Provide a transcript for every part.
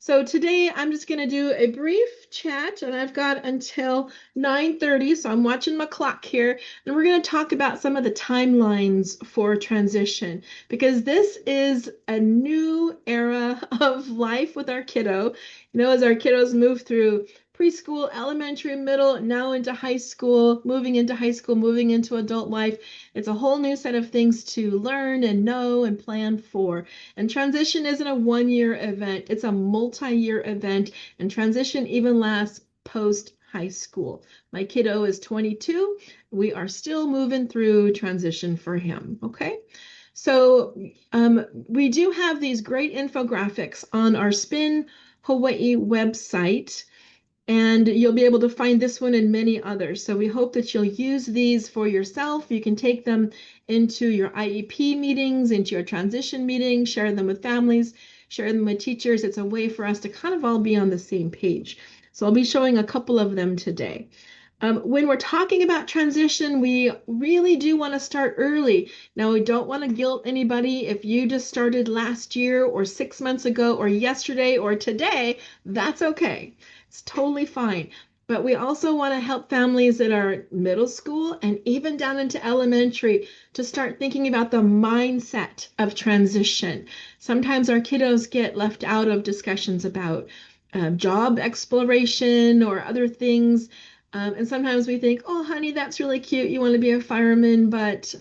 So today I'm just going to do a brief chat, and I've got until 9:30, so I'm watching my clock here, and we're going to talk about some of the timelines for transition because this is a new era of life with our kiddo. As our kiddos move through preschool, elementary, middle, now into high school, moving into adult life, it's a whole new set of things to learn and know and plan for. And transition isn't a 1 year event, it's a multi-year event. And transition even lasts post high school. My kiddo is 22. We are still moving through transition for him. Okay. So we do have these great infographics on our Spin Hawaii website. And you'll be able to find this one and many others. So we hope that you'll use these for yourself. You can take them into your IEP meetings, into your transition meetings, share them with families, share them with teachers. It's a way for us to kind of all be on the same page. So I'll be showing a couple of them today. When we're talking about transition, we really do want to start early. Now, we don't want to guilt anybody. If you just started last year or 6 months ago or yesterday or today, that's okay. It's totally fine. But we also want to help families that are middle school and even down into elementary to start thinking about the mindset of transition. Sometimes our kiddos get left out of discussions about job exploration or other things. And sometimes we think, oh, honey, that's really cute. You want to be a fireman, but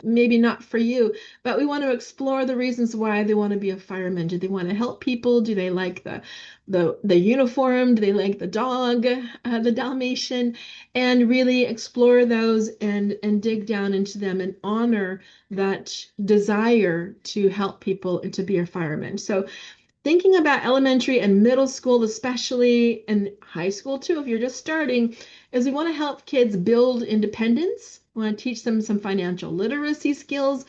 maybe not for you. But we want to explore the reasons why they want to be a fireman. Do they want to help people? Do they like the uniform? Do they like the dog, the Dalmatian? And really explore those and dig down into them and honor that desire to help people and to be a fireman. So thinking about elementary and middle school, especially, and high school too, if you're just starting, is we want to help kids build independence. We want to teach them some financial literacy skills,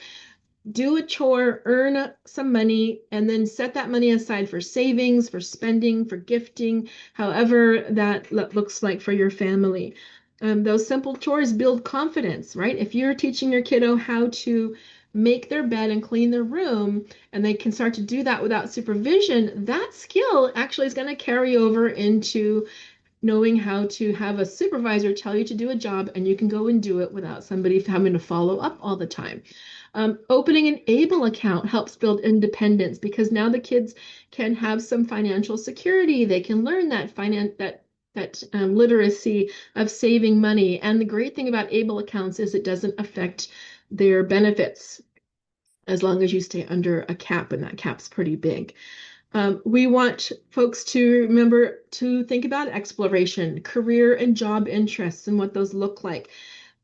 do a chore, earn some money, and then set that money aside for savings, for spending, for gifting, however that looks like for your family. Those simple chores build confidence, right? If you're teaching your kiddo how to make their bed and clean their room, and they can start to do that without supervision, that skill actually is going to carry over into knowing how to have a supervisor tell you to do a job and you can go and do it without somebody having to follow up all the time. Opening an ABLE account helps build independence because now the kids can have some financial security. They can learn that literacy of saving money. And the great thing about ABLE accounts is it doesn't affect their benefits as long as you stay under a cap, and that cap's pretty big. We want folks to remember to think about exploration, career and job interests, and what those look like.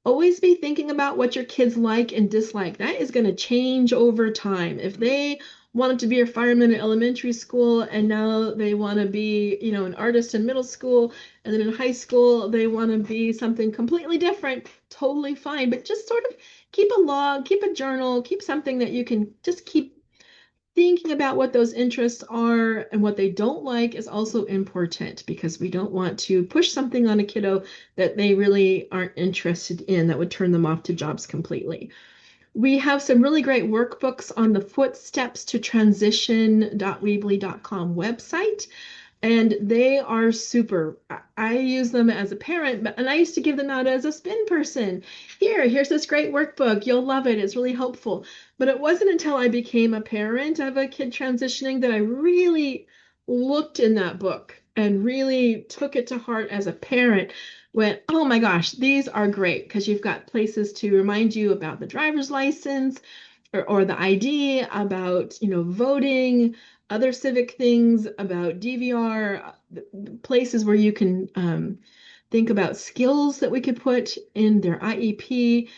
Always be thinking about what your kids like and dislike. That is going to change over time. If they wanted to be a fireman in elementary school and now they want to be, an artist in middle school, and then in high school they want to be something completely different, totally fine. But just sort of keep a log, keep a journal, keep something that you can just keep thinking about what those interests are and what they don't like is also important because we don't want to push something on a kiddo that they really aren't interested in that would turn them off to jobs completely. We have some really great workbooks on the footsteps to transition.weebly.com website. And they are super. I use them as a parent, and I used to give them out as a spin person. Here's this great workbook. You'll love it. It's really helpful. But it wasn't until I became a parent of a kid transitioning that I really looked in that book and really took it to heart as a parent. Went, oh my gosh, these are great because you've got places to remind you about the driver's license or the ID, about, voting, other civic things, about DVR, places where you can think about skills that we could put in their IEP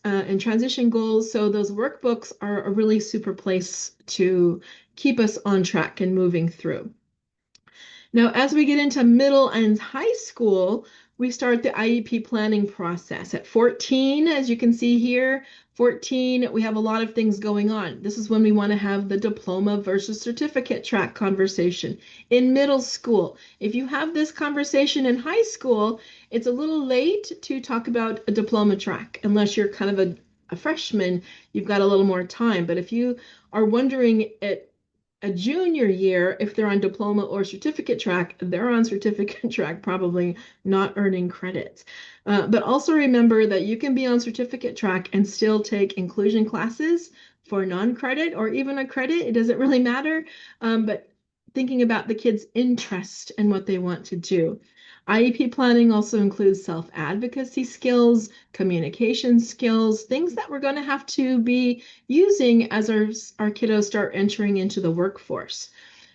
and transition goals. So those workbooks are a really super place to keep us on track and moving through. Now, as we get into middle and high school, we start the IEP planning process. At 14, as you can see here, 14, we have a lot of things going on. This is when we want to have the diploma versus certificate track conversation. In middle school, if you have this conversation in high school, it's a little late to talk about a diploma track, unless you're kind of a freshman, you've got a little more time. But if you are wondering at a junior year, if they're on diploma or certificate track, they're on certificate track, probably not earning credits. But also remember that you can be on certificate track and still take inclusion classes for non-credit or even a credit. It doesn't really matter. But thinking about the kids' interest and what they want to do. IEP planning also includes self-advocacy skills, communication skills, things that we're going to have to be using as our kiddos start entering into the workforce.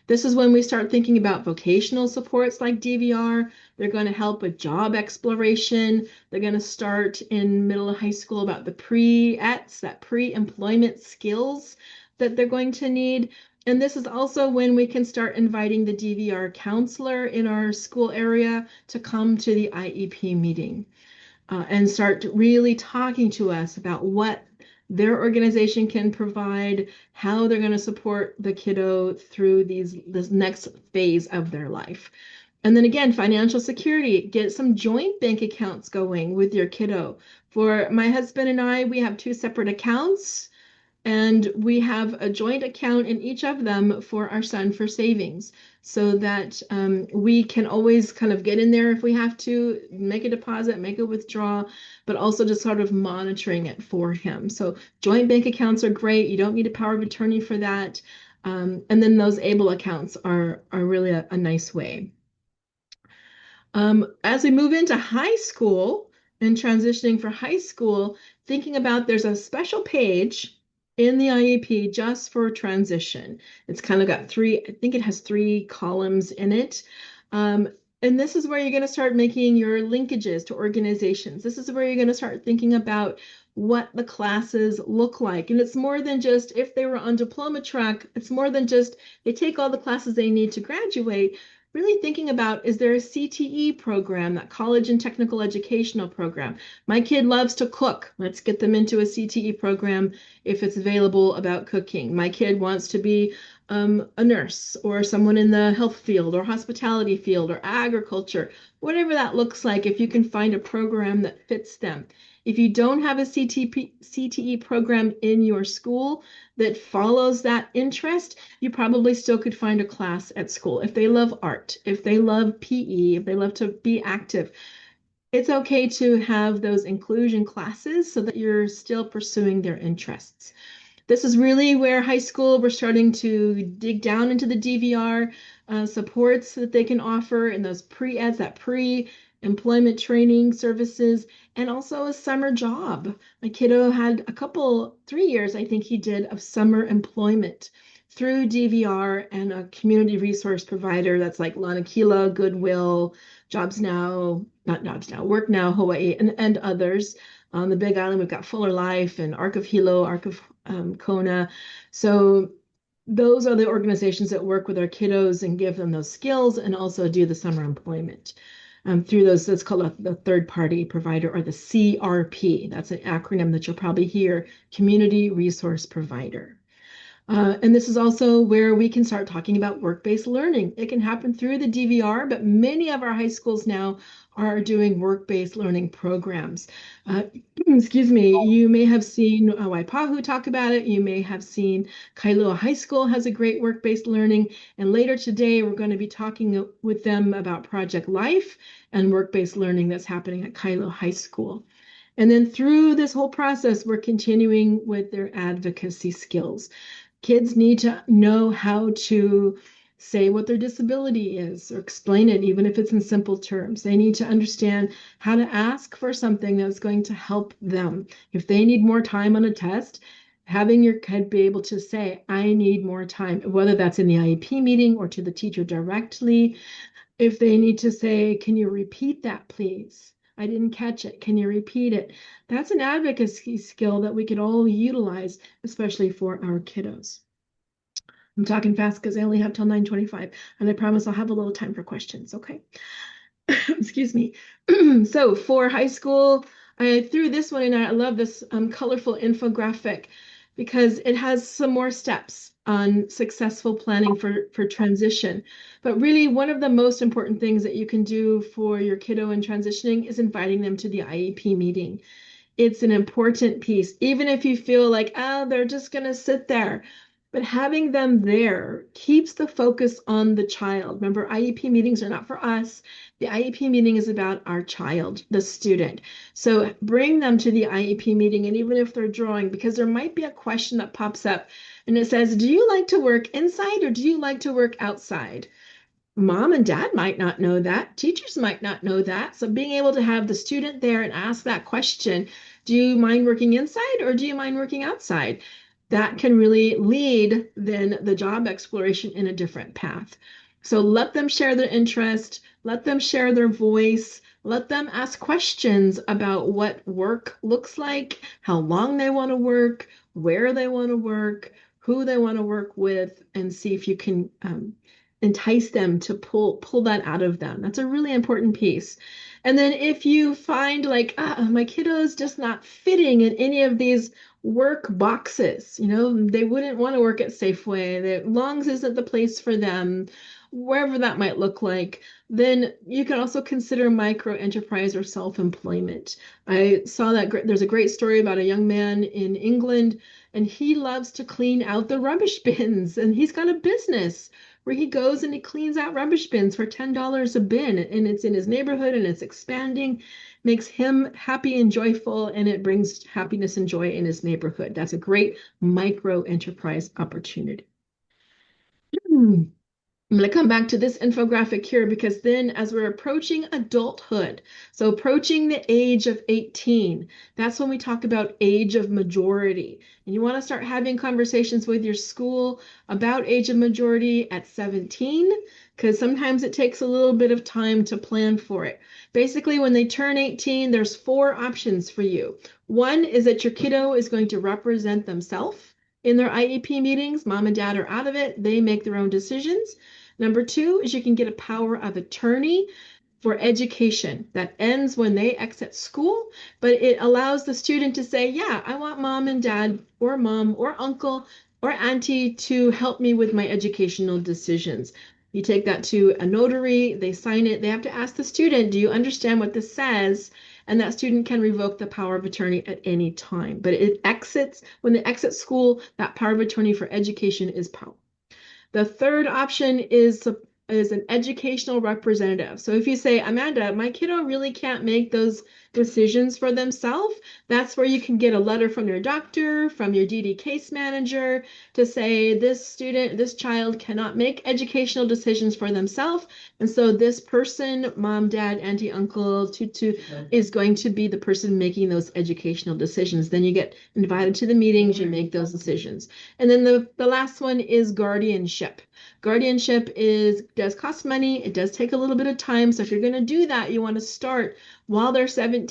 This is when we start thinking about vocational supports like DVR. They're going to help with job exploration. They're going to start in middle of high school about the pre-ETs, that pre-employment skills that they're going to need. And this is also when we can start inviting the DVR counselor in our school area to come to the IEP meeting and start really talking to us about what their organization can provide, how they're going to support the kiddo through this next phase of their life. And then again, financial security, get some joint bank accounts going with your kiddo. For my husband and I, we have two separate accounts. And we have a joint account in each of them for our son for savings so that we can always kind of get in there if we have to, make a deposit, make a withdrawal, but also just sort of monitoring it for him. So joint bank accounts are great. You don't need a power of attorney for that. And then those ABLE accounts are really a nice way. As we move into high school and transitioning for high school, thinking about there's a special page in the IEP just for transition. It's kind of got I think it has three columns in it. And this is where you're going to start making your linkages to organizations. This is where you're going to start thinking about what the classes look like. And it's more than just if they were on diploma track, it's more than just they take all the classes they need to graduate. Really thinking about, is there a CTE program, that college and technical educational program? My kid loves to cook. Let's get them into a CTE program if it's available about cooking. My kid wants to be a nurse or someone in the health field or hospitality field or agriculture, whatever that looks like, if you can find a program that fits them. If you don't have a CTE program in your school that follows that interest, you probably still could find a class at school. If they love art, if they love PE, if they love to be active, it's okay to have those inclusion classes so that you're still pursuing their interests. This is really where high school, we're starting to dig down into the DVR supports that they can offer in those pre-eds, that pre-employment training services, and also a summer job. My kiddo had 3 years, I think he did, of summer employment through DVR and a community resource provider that's like Lanakila, Goodwill, Jobs Now, not Jobs Now, Work Now, Hawaii, and others. On the Big Island, we've got Fuller Life and Arc of Hilo, Arc of Kona. So those are the organizations that work with our kiddos and give them those skills and also do the summer employment through those. That's called the third party provider, or the CRP. That's an acronym that you'll probably hear, Community Resource Provider. And this is also where we can start talking about work-based learning. It can happen through the DVR, but many of our high schools now are doing work-based learning programs. Excuse me, you may have seen Waipahu talk about it. You may have seen Kailua High School has a great work-based learning. And later today, we're going to be talking with them about Project Life and work-based learning that's happening at Kailua High School. And then through this whole process, we're continuing with their advocacy skills. Kids need to know how to say what their disability is or explain it, even if it's in simple terms. They need to understand how to ask for something that's going to help them. If they need more time on a test, having your kid be able to say, I need more time, whether that's in the IEP meeting or to the teacher directly. If they need to say, can you repeat that, please? I didn't catch it. Can you repeat it? That's an advocacy skill that we could all utilize, especially for our kiddos. I'm talking fast because I only have till 9:25, and I promise I'll have a little time for questions, okay? Excuse me. So for high school, I threw this one in. I love this colorful infographic because it has some more steps on successful planning for transition. But really, one of the most important things that you can do for your kiddo in transitioning is inviting them to the IEP meeting. It's an important piece, even if you feel like, oh, they're just going to sit there. but having them there keeps the focus on the child. Remember, IEP meetings are not for us. The IEP meeting is about our child, the student. So bring them to the IEP meeting, and even if they're drawing, because there might be a question that pops up and it says, do you like to work inside or do you like to work outside? Mom and dad might not know that. Teachers might not know that. So being able to have the student there and ask that question, do you mind working inside or do you mind working outside? That can really lead then the job exploration in a different path. So let them share their interest, let them share their voice, let them ask questions about what work looks like, how long they want to work, where they want to work, who they want to work with, and see if you can entice them to pull that out of them. That's a really important piece. And then if you find like, my kiddo is just not fitting in any of these work boxes, they wouldn't want to work at Safeway, that Long's isn't the place for them, wherever that might look like, then you can also consider micro enterprise or self-employment. I saw that there's a great story about a young man in England, and he loves to clean out the rubbish bins, and he's got a business where he goes and he cleans out rubbish bins for $10 a bin, and it's in his neighborhood and it's expanding, makes him happy and joyful, and it brings happiness and joy in his neighborhood. That's a great micro enterprise opportunity. I'm going to come back to this infographic here because then as we're approaching adulthood, so approaching the age of 18, that's when we talk about age of majority. And you want to start having conversations with your school about age of majority at 17, because sometimes it takes a little bit of time to plan for it. Basically, when they turn 18, there's 4 options for you. One is that your kiddo is going to represent themselves in their IEP meetings. Mom and dad are out of it. They make their own decisions. Number 2 is you can get a power of attorney for education that ends when they exit school, but it allows the student to say, yeah, I want mom and dad or mom or uncle or auntie to help me with my educational decisions. You take that to a notary, they sign it, they have to ask the student, do you understand what this says? And that student can revoke the power of attorney at any time. But it exits, when they exit school, that power of attorney for education is power. The third option is an educational representative. So if you say, Amanda, my kiddo really can't make those decisions for themselves, that's where you can get a letter from your doctor, from your DD case manager to say this child cannot make educational decisions for themselves. And so this person, mom, dad, auntie, uncle, tutu, is going to be the person making those educational decisions. Then you get invited to the meetings, you make those decisions. And then the last one is guardianship. Guardianship does cost money. It does take a little bit of time. So if you're going to do that, you want to start while they're 17.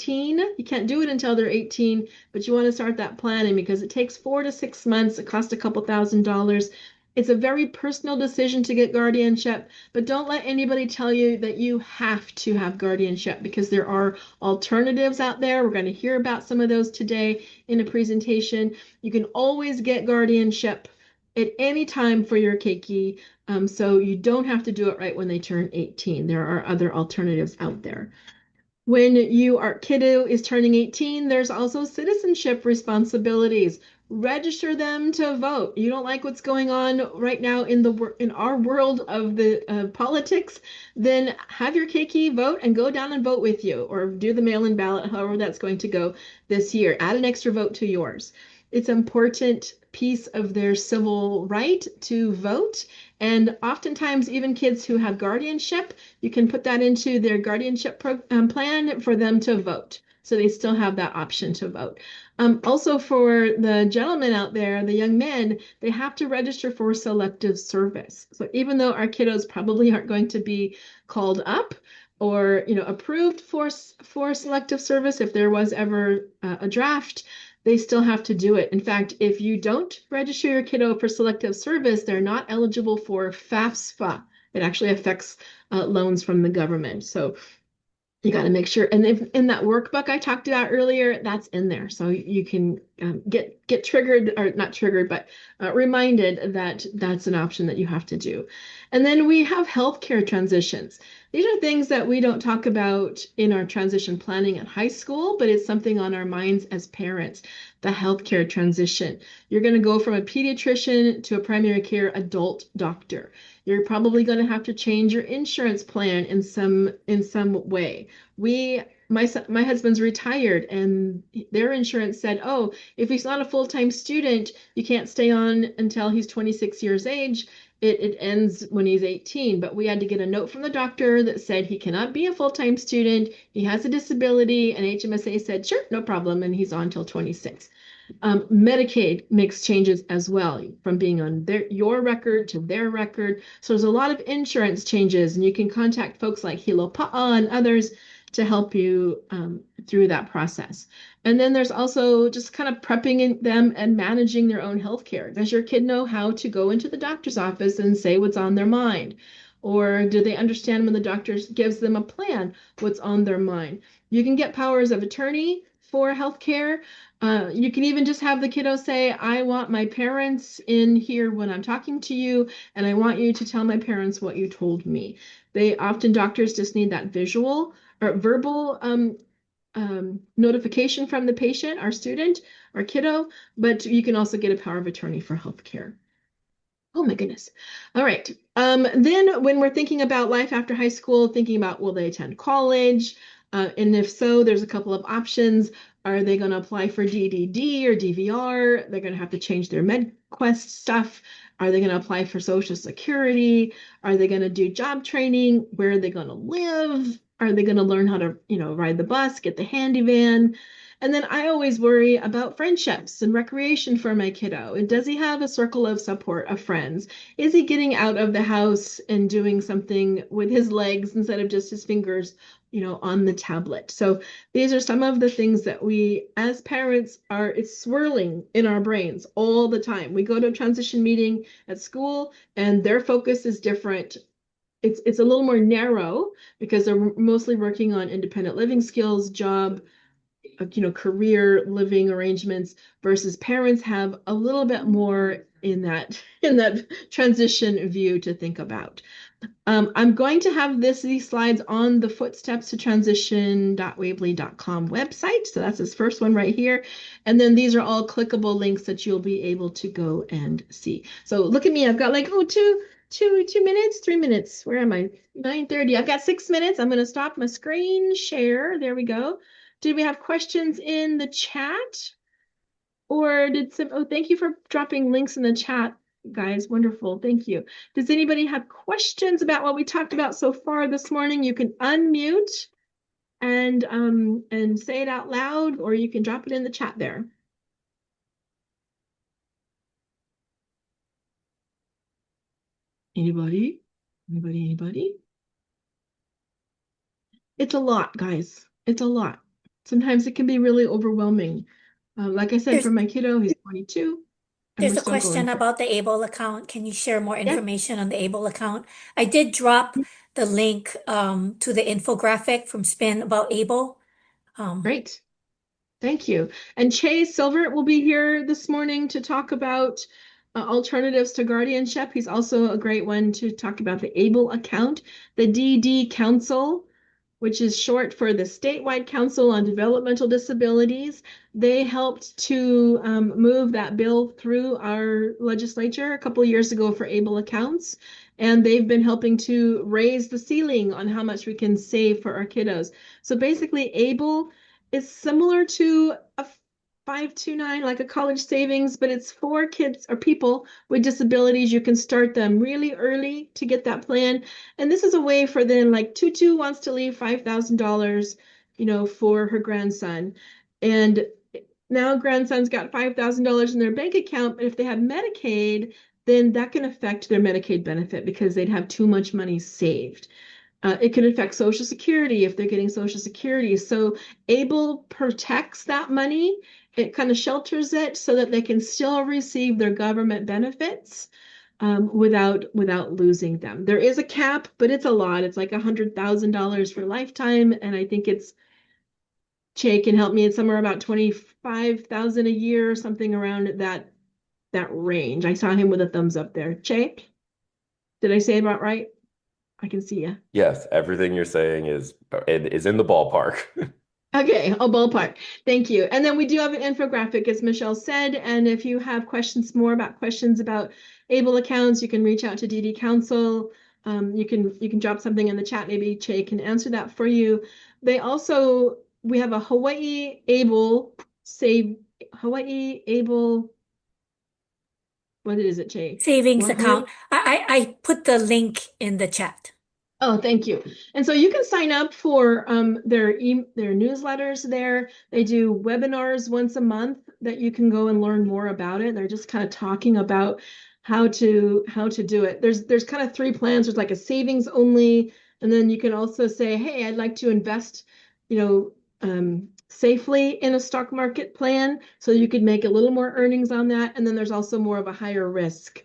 You can't do it until they're 18, but you want to start that planning because it takes 4 to 6 months. It costs a couple $1,000s. It's a very personal decision to get guardianship, but don't let anybody tell you that you have to have guardianship because there are alternatives out there. We're going to hear about some of those today in a presentation. You can always get guardianship at any time for your keiki, so you don't have to do it right when they turn 18. There are other alternatives out there. When your kiddo is turning 18, there's also citizenship responsibilities. Register them to vote. You don't like what's going on right now in our world of the politics, then have your keiki vote and go down and vote with you, or do the mail-in ballot, however that's going to go this year. Add an extra vote to yours. It's an important piece of their civil right to vote. And oftentimes, even kids who have guardianship, you can put that into their guardianship plan for them to vote. So they still have that option to vote. Also, for the gentlemen out there, the young men, they have to register for selective service. So even though our kiddos probably aren't going to be called up or approved for selective service, if there was ever a draft, they still have to do it. In fact, if you don't register your kiddo for selective service, they're not eligible for FAFSA. It actually affects loans from the government. So You got to make sure, and if in that workbook I talked about earlier, that's in there, so you can get triggered, or not triggered, but reminded that that's an option that you have to do. And then we have healthcare transitions. These are things that we don't talk about in our transition planning at high school, but it's something on our minds as parents. The healthcare transition. You're going to go from a pediatrician to a primary care adult doctor. You're probably going to have to change your insurance plan in some way. My husband's retired, and their insurance said, "Oh, if he's not a full-time student, you can't stay on until he's 26 years age. It ends when he's 18." But we had to get a note from the doctor that said he cannot be a full-time student. He has a disability, and HMSA said, "Sure, no problem," and he's on till 26. Medicaid makes changes as well, from being on your record to their record. So there's a lot of insurance changes, and you can contact folks like Hilo Pa'a and others to help you through that process. And then there's also just kind of prepping them and managing their own health care. Does your kid know how to go into the doctor's office and say what's on their mind? Or do they understand when the doctor gives them a plan, what's on their mind? You can get powers of attorney for healthcare. You can even just have the kiddo say, "I want my parents in here when I'm talking to you, and I want you to tell my parents what you told me." Doctors just need that visual or verbal notification from the patient, our student, our kiddo, but you can also get a power of attorney for healthcare. Oh my goodness. All right. Then when we're thinking about life after high school, thinking about, will they attend college? And if so, there's a couple of options. Are they going to apply for DDD or DVR? They're going to have to change their MedQuest stuff. Are they going to apply for Social Security? Are they going to do job training? Where are they going to live? Are they going to learn how to, ride the bus, get the handy van? And then I always worry about friendships and recreation for my kiddo. And does he have a circle of support of friends? Is he getting out of the house and doing something with his legs instead of just his fingers, on the tablet? So these are some of the things that we as parents it's swirling in our brains all the time. We go to a transition meeting at school and their focus is different. It's a little more narrow because they're mostly working on independent living skills, job, career living arrangements, versus parents have a little bit more in that transition view to think about. I'm going to have these slides on the Footsteps to Transition.wavely.com website. So that's this first one right here. And then these are all clickable links that you'll be able to go and see. So look at me. I've got like, 2 minutes, 3 minutes. Where am I? 9:30. I've got 6 minutes. I'm going to stop my screen share. There we go. Did we have questions in the chat? Or thank you for dropping links in the chat, guys. Wonderful. Thank you. Does anybody have questions about what we talked about so far this morning? You can unmute and say it out loud, or you can drop it in the chat there. Anybody? Anybody? It's a lot, guys. It's a lot. Sometimes it can be really overwhelming. Like I said, for my kiddo, he's 22. And There's we're a still question going about the Able account. Can you share more Yeah. information on the Able account? I did drop the link to the infographic from Spin about Able. Great. Thank you. And Chase Silvert will be here this morning to talk about alternatives to guardianship. He's also a great one to talk about the ABLE account, the DD Council, which is short for the Statewide Council on Developmental Disabilities. They helped to move that bill through our legislature a couple of years ago for ABLE accounts. And they've been helping to raise the ceiling on how much we can save for our kiddos. So basically, ABLE is similar to a 529, like a college savings, but it's for kids or people with disabilities. You can start them really early to get that plan. And this is a way for them, like Tutu wants to leave $5,000, for her grandson. And now grandson's got $5,000 in their bank account, but if they have Medicaid, then that can affect their Medicaid benefit because they'd have too much money saved. It can affect Social Security if they're getting Social Security. So ABLE protects that money. It kind of shelters it so that they can still receive their government benefits. without losing them. There is a cap, but it's a lot. It's like $100,000 for lifetime, and I think it's Che can help me. It's somewhere about 25,000 a year, or something around that range. I saw him with a thumbs up there. Che, did I say it about right? I can see you. Yes, everything you're saying is in the ballpark. Okay, a ballpark. Thank you. And then we do have an infographic, as Michelle said. And if you have questions about ABLE accounts, you can reach out to DD Council. You can drop something in the chat. Maybe Che can answer that for you. We have a Hawaii ABLE. What is it, Che? Savings What Hawaii? account. I put the link in the chat. Oh, thank you. And so you can sign up for their newsletters there. They do webinars once a month that you can go and learn more about it. They're just kind of talking about how to do it. There's kind of three plans. There's like a savings only, and then you can also say, hey, I'd like to invest, safely in a stock market plan, so you could make a little more earnings on that. And then there's also more of a higher risk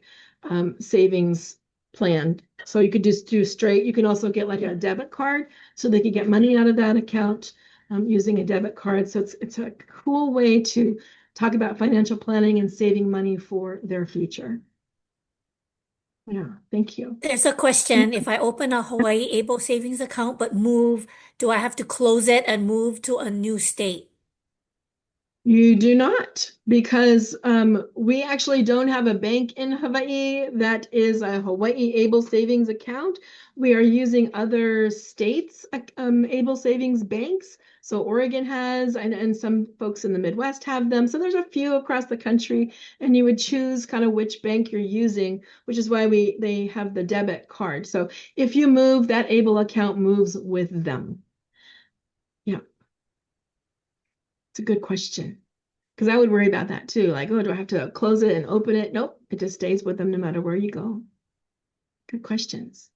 savings plan. So you could just do straight. You can also get like a debit card, so they could get money out of that account using a debit card. So it's a cool way to talk about financial planning and saving money for their future. Yeah, thank you. There's a question. If I open a Hawaii Able savings account but move, do I have to close it and move to a new state? You do not, because we actually don't have a bank in Hawaii that is a Hawaii Able Savings account. We are using other states' Able Savings banks. So Oregon has, and some folks in the Midwest have them. So there's a few across the country, and you would choose kind of which bank you're using, which is why they have the debit card. So if you move, that Able account moves with them. Yeah, it's a good question. Because I would worry about that too. Like, oh, do I have to close it and open it? Nope, it just stays with them no matter where you go. Good questions.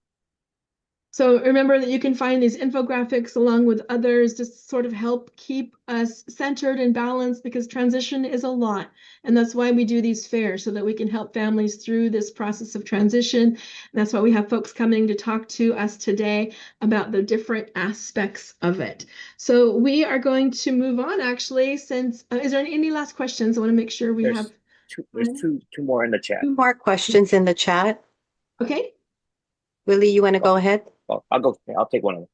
So remember that you can find these infographics along with others to sort of help keep us centered and balanced, because transition is a lot. And that's why we do these fairs, so that we can help families through this process of transition. And that's why we have folks coming to talk to us today about the different aspects of it. So we are going to move on, actually, since, is there any last questions? I want to make sure we have. There's two more in the chat. Two more questions in the chat. Okay. Willie, you want to go ahead? Well, I'll take one of them.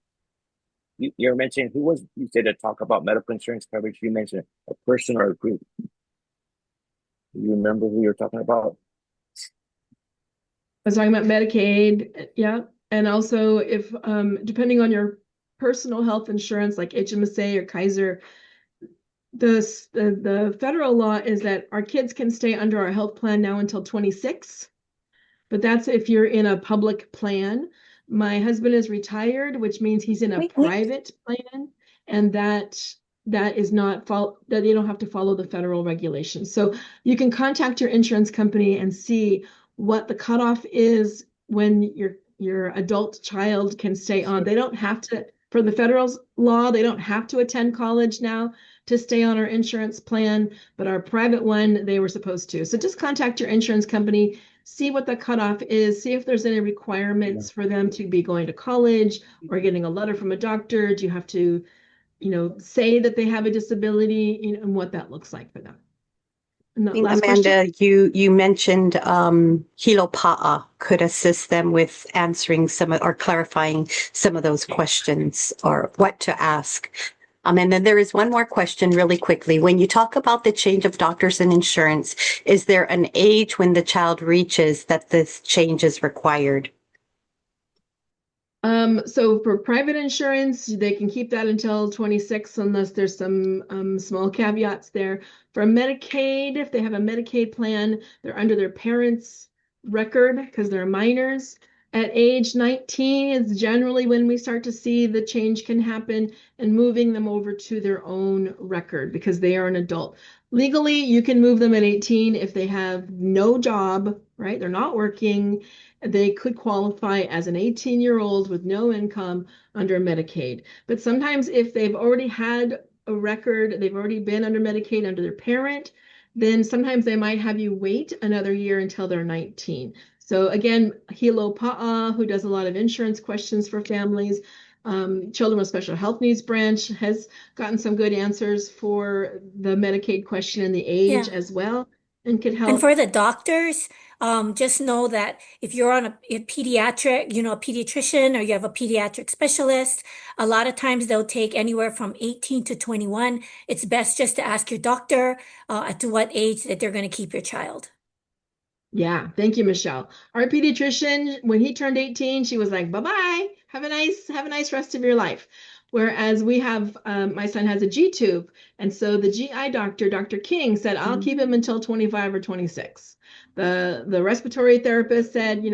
You mentioned, you said to talk about medical insurance coverage. You mentioned a person or a group. Do you remember who you're talking about? I was talking about Medicaid, yeah. And also if, depending on your personal health insurance, like HMSA or Kaiser, the federal law is that our kids can stay under our health plan now until 26, but that's if you're in a public plan. My husband is retired, which means he's in a private plan, and that is not that you don't have to follow the federal regulations. So you can contact your insurance company and see what the cutoff is when your adult child can stay on. They don't have to, for the federal law, they don't have to attend college now to stay on our insurance plan, but our private one, they were supposed to. So just contact your insurance company, see what the cutoff is, see if there's any requirements for them to be going to college or getting a letter from a doctor. Do you have to, say that they have a disability, and what that looks like for them. And the last Amanda, question? you mentioned Hilo Pa'a could assist them with answering or clarifying some of those questions, or what to ask. And then there is one more question really quickly. When you talk about the change of doctors and insurance, is there an age when the child reaches that this change is required? So for private insurance, they can keep that until 26 unless there's some small caveats there. For Medicaid, if they have a Medicaid plan, they're under their parents' record because they're minors. At age 19 is generally when we start to see the change can happen, and moving them over to their own record because they are an adult. Legally, you can move them at 18 if they have no job, right? They're not working. They could qualify as an 18-year-old with no income under Medicaid. But sometimes if they've already had a record, they've already been under Medicaid under their parent, then sometimes they might have you wait another year until they're 19. So again, Hilo Pa'a, who does a lot of insurance questions for families, Children with Special Health Needs branch has gotten some good answers for the Medicaid question and the age Yeah. as well, and could And help. for the doctors, just know that if you're on a pediatric, a pediatrician or you have a pediatric specialist, a lot of times they'll take anywhere from 18 to 21. It's best just to ask your doctor at to what age that they're going to keep your child. Yeah, thank you, Michelle. Our pediatrician, when he turned 18, she was like, "Bye-bye. Have a nice rest of your life." Whereas we have, my son has a G tube, and so the GI doctor, Dr. King, said, "I'll keep him until 25 or 26." The respiratory therapist said,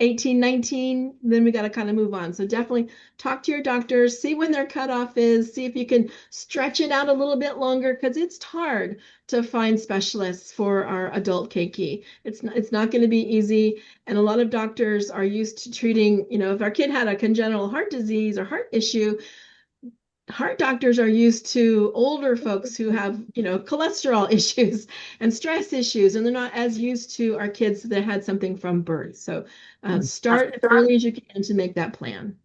18, 19, then we got to kind of move on. So definitely talk to your doctors, see when their cutoff is, see if you can stretch it out a little bit longer, because it's hard to find specialists for our adult keiki. It's not going to be easy. And a lot of doctors are used to treating, if our kid had a congenital heart disease or heart issue, heart doctors are used to older folks who have, cholesterol issues and stress issues, and they're not as used to our kids that had something from birth. So start as early as you can to make that plan.